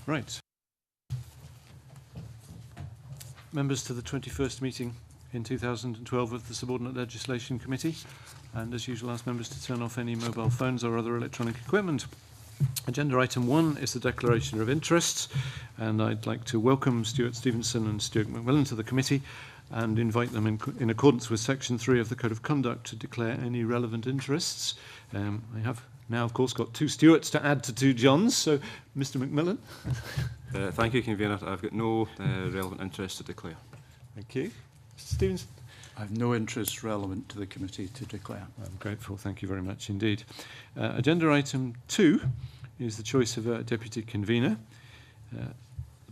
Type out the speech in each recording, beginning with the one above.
Right. Members to the 21st meeting in 2012 of the Subordinate Legislation Committee, and as usual ask members to turn off any mobile phones or other electronic equipment. Agenda item 1 is the declaration of interests, and I'd like to welcome Stuart Stevenson and Stuart McMillan to the committee and invite them in accordance with section 3 of the Code of Conduct to declare any relevant interests. I have now, of course, got 2 Stuarts to add to 2 Johns, so Mr. McMillan. Thank you, Convener. I've got no relevant interest to declare. Thank you. Mr. Stevenson. I have no interest relevant to the committee to declare. I'm grateful. Thank you very much indeed. Agenda item 2 is the choice of a deputy convener. The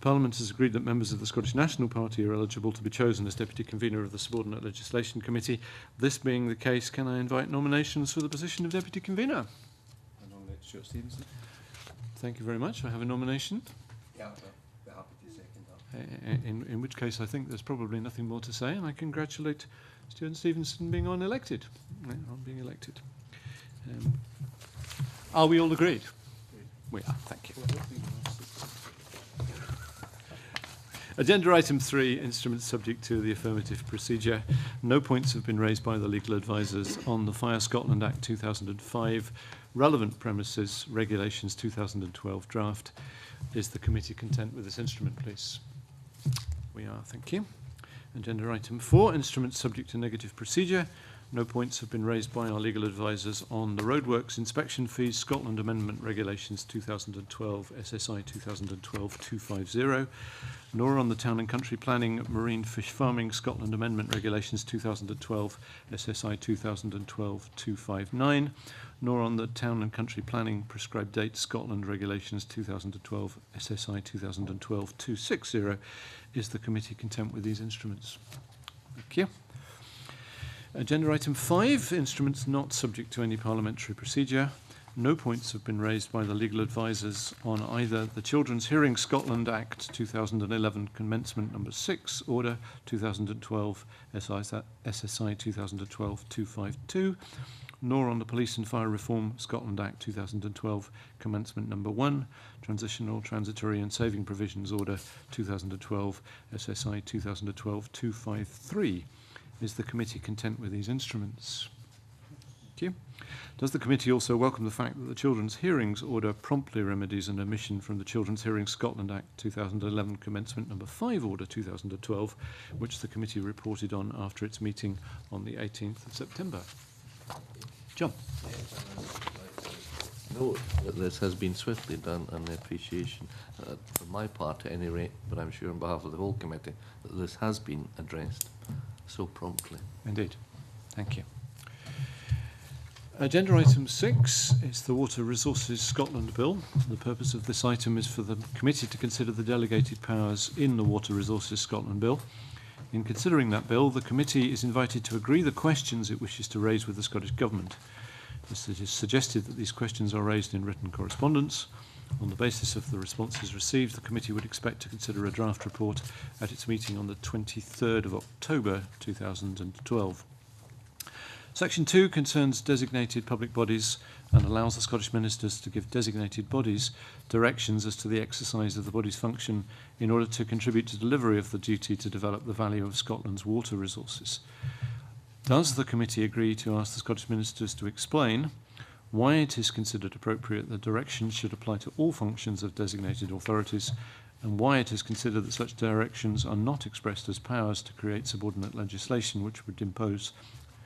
Parliament has agreed that members of the Scottish National Party are eligible to be chosen as deputy convener of the Subordinate Legislation Committee. This being the case, can I invite nominations for the position of deputy convener? I nominate Stuart Stevenson. Thank you very much. I have a nomination. Yeah, I'll be happy to second that. In which case I think there's probably nothing more to say, and I congratulate Stuart Stevenson being on being elected. Are we all agreed? We are, thank you. Agenda item 3, instruments subject to the affirmative procedure. No points have been raised by the legal advisers on the Fire Scotland Act 2005, relevant premises, regulations 2012 draft. Is the committee content with this instrument, please? We are, thank you. Agenda item 4, instruments subject to negative procedure. No points have been raised by our legal advisers on the Roadworks Inspection Fees Scotland Amendment Regulations 2012 SSI 2012-250, nor on the Town and Country Planning Marine Fish Farming Scotland Amendment Regulations 2012 SSI 2012-259, nor on the Town and Country Planning Prescribed Date Scotland Regulations 2012 SSI 2012-260. Is the committee content with these instruments? Thank you. Agenda item 5, instruments not subject to any parliamentary procedure. No points have been raised by the legal advisers on either the Children's Hearing Scotland Act 2011 Commencement Number 6 Order 2012 SSI 2012-252, nor on the Police and Fire Reform Scotland Act 2012 Commencement Number 1 Transitional, Transitory and Saving Provisions Order 2012 SSI 2012-253. Is the committee content with these instruments? Thank you. Does the committee also welcome the fact that the Children's Hearings Order promptly remedies an omission from the Children's Hearings Scotland Act 2011 Commencement Number 5 Order 2012, which the committee reported on after its meeting on the 18th of September? John. Note that this has been swiftly done, and the appreciation, for my part at any rate, but I'm sure on behalf of the whole committee, that this has been addressed so promptly. Indeed. Thank you. Agenda item 6 is the Water Resources Scotland Bill. The purpose of this item is for the committee to consider the delegated powers in the Water Resources Scotland Bill. In considering that bill, the committee is invited to agree the questions it wishes to raise with the Scottish Government. It is suggested that these questions are raised in written correspondence. On the basis of the responses received, the committee would expect to consider a draft report at its meeting on the 23rd of October 2012. Section 2 concerns designated public bodies and allows the Scottish ministers to give designated bodies directions as to the exercise of the body's function in order to contribute to delivery of the duty to develop the value of Scotland's water resources. Does the committee agree to ask the Scottish ministers to explain why it is considered appropriate that directions should apply to all functions of designated authorities, and why it is considered that such directions are not expressed as powers to create subordinate legislation which would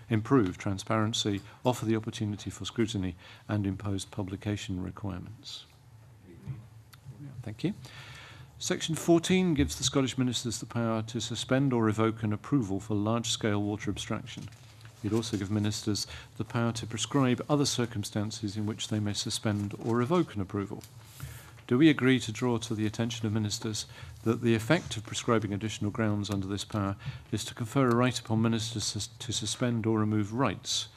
improve transparency, offer the opportunity for scrutiny, and impose publication requirements? Thank you. Section 14 gives the Scottish ministers the power to suspend or revoke an approval for large-scale water abstraction. It also gives ministers the power to prescribe other circumstances in which they may suspend or revoke an approval. Do we agree to draw to the attention of ministers that the effect of prescribing additional grounds under this power is to confer a right upon ministers to suspend or remove rights?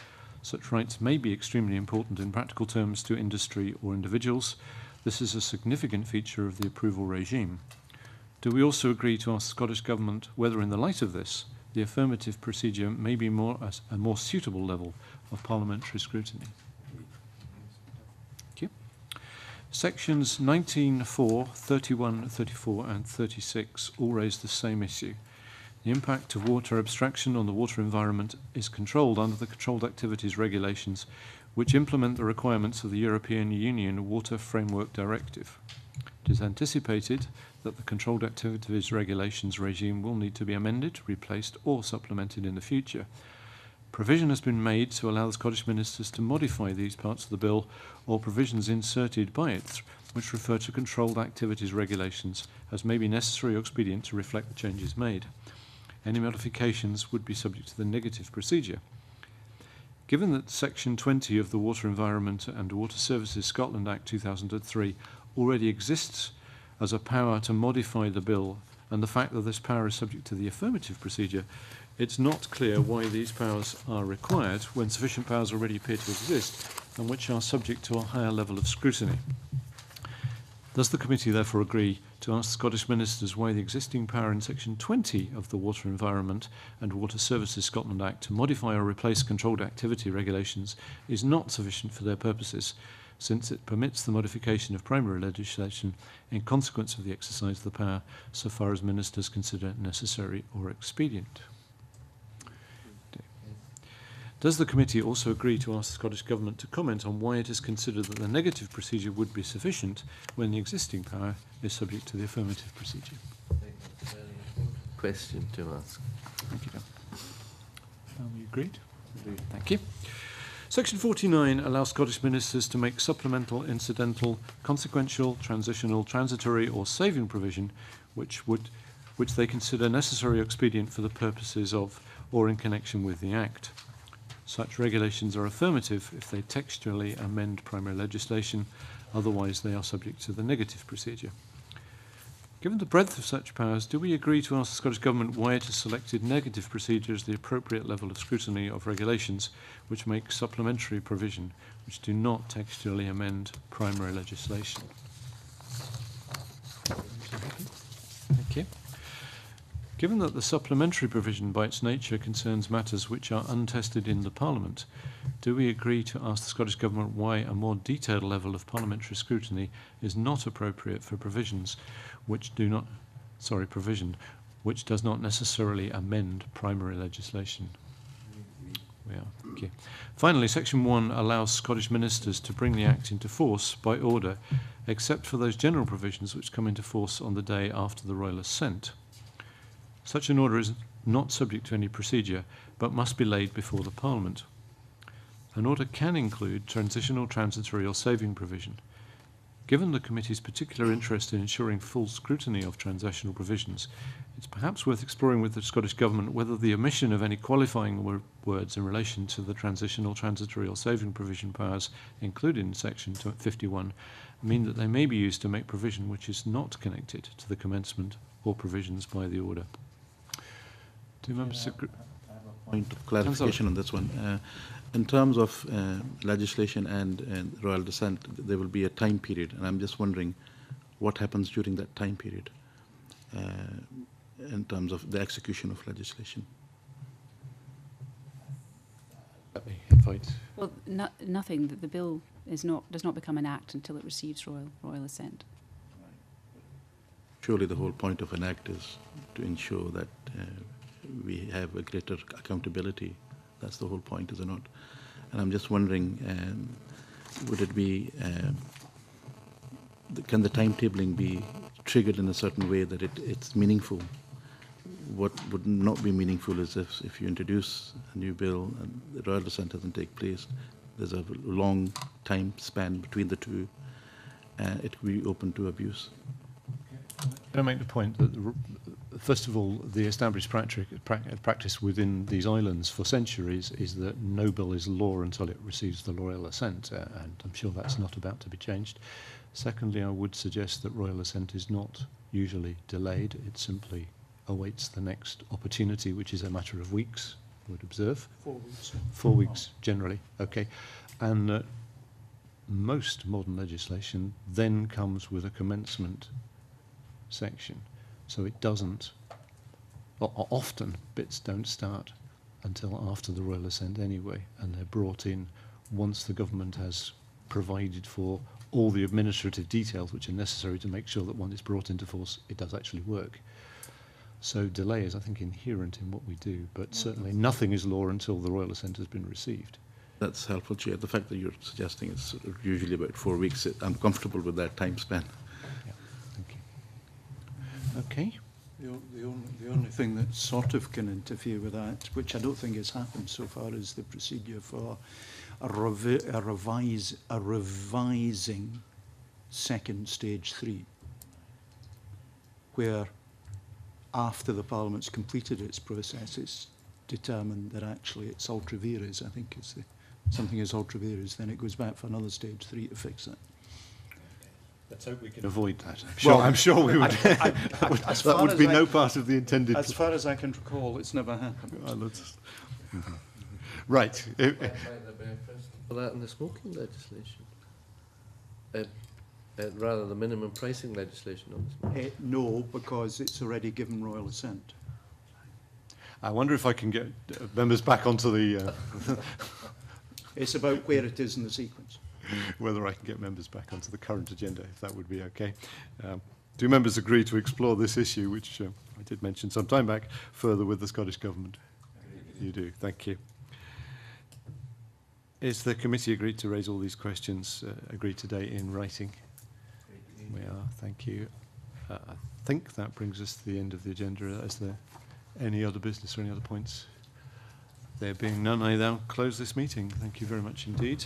Such rights may be extremely important in practical terms to industry or individuals. This is a significant feature of the approval regime. Do we also agree to ask the Scottish Government whether, in the light of this, the affirmative procedure may be a more suitable level of parliamentary scrutiny? Thank you. Sections 19.4, 31, 34 and 36 all raise the same issue. The impact of water abstraction on the water environment is controlled under the Controlled Activities Regulations, which implement the requirements of the European Union Water Framework Directive. It is anticipated that the Controlled Activities Regulations regime will need to be amended, replaced or supplemented in the future. Provision has been made to allow the Scottish Ministers to modify these parts of the bill or provisions inserted by it which refer to Controlled Activities Regulations as may be necessary or expedient to reflect the changes made. Any modifications would be subject to the negative procedure. Given that Section 20 of the Water Environment and Water Services Scotland Act 2003 already exists as a power to modify the bill, and the fact that this power is subject to the affirmative procedure, it's not clear why these powers are required when sufficient powers already appear to exist and which are subject to a higher level of scrutiny. Does the committee therefore agree to ask the Scottish Ministers why the existing power in Section 20 of the Water Environment and Water Services Scotland Act to modify or replace controlled activity regulations is not sufficient for their purposes, since it permits the modification of primary legislation in consequence of the exercise of the power so far as ministers consider it necessary or expedient? Does the committee also agree to ask the Scottish Government to comment on why it is considered that the negative procedure would be sufficient when the existing power is subject to the affirmative procedure? Question to ask. Thank you, Dan. You agreed? Thank you. Section 49 allows Scottish ministers to make supplemental, incidental, consequential, transitional, transitory or saving provision which they consider necessary or expedient for the purposes of or in connection with the Act. Such regulations are affirmative if they textually amend primary legislation, otherwise they are subject to the negative procedure. Given the breadth of such powers, do we agree to ask the Scottish Government why it has selected negative procedure as the appropriate level of scrutiny of regulations which make supplementary provision, which do not textually amend primary legislation? Thank you. Given that the supplementary provision by its nature concerns matters which are untested in the Parliament, do we agree to ask the Scottish Government why a more detailed level of parliamentary scrutiny is not appropriate for provisions which do not, which does not necessarily amend primary legislation? We are. Thank you. Finally, Section 1 allows Scottish ministers to bring the Act into force by order, except for those general provisions which come into force on the day after the Royal Assent. Such an order is not subject to any procedure, but must be laid before the Parliament. An order can include transitional, transitory or saving provision. Given the committee's particular interest in ensuring full scrutiny of transitional provisions, it's perhaps worth exploring with the Scottish Government whether the omission of any qualifying words in relation to the transitional, transitory or saving provision powers included in Section 51 mean that they may be used to make provision which is not connected to the commencement or provisions by the order. Do members agree? I have a point of clarification on this one. In terms of legislation and royal descent, there will be a time period, and I'm just wondering what happens during that time period in terms of the execution of legislation. Let me invite. Well, nothing. The bill does not become an act until it receives royal assent. Surely the whole point of an act is to ensure that we have a greater accountability. That's the whole point, is it not? And I'm just wondering, would it be, can the timetabling be triggered in a certain way that it's meaningful? What would not be meaningful is if you introduce a new bill and the royal assent doesn't take place, there's a long time span between the two, it could be open to abuse. Can I make the point that, first of all, the established practice within these islands for centuries is that no bill is law until it receives the royal assent, and I'm sure that's not about to be changed. Secondly, I would suggest that royal assent is not usually delayed. It simply awaits the next opportunity, which is a matter of weeks, I would observe. 4 weeks. 4 weeks, generally. Okay. And most modern legislation then comes with a commencement section. So it doesn't, often bits don't start until after the royal assent anyway, and they're brought in once the government has provided for all the administrative details which are necessary to make sure that when it's brought into force, it does actually work. So delay is, I think, inherent in what we do, but certainly nothing is law until the royal assent has been received. That's helpful, Chair. The fact that you're suggesting it's sort of usually about 4 weeks, I'm comfortable with that time span. Yeah, thank you. Okay. The only thing that sort of can interfere with that, which I don't think has happened so far, is the procedure for a revising second stage 3, where after the Parliament's completed its process, it's determined that actually it's ultra vires. I think it's something is ultra vires, then it goes back for another stage 3 to fix it. Let's hope we can avoid that. Well, I'm sure we would. As That far would as be I no can- part of the intended. As far as I can recall, it's never happened. Right. Might there be a precedent for that in the smoking legislation? Rather the minimum pricing legislation on this. No, because it's already given royal assent. I wonder if I can get members back onto the. It's about where it is in the sequence. Whether I can get members back onto the current agenda, if that would be okay. Do members agree to explore this issue, which I did mention some time back, further with the Scottish Government? You do, thank you. Is the committee agreed to raise all these questions, agreed today in writing? We are, thank you. I think that brings us to the end of the agenda. Is there any other business or any other points? There being none, I now close this meeting. Thank you very much indeed.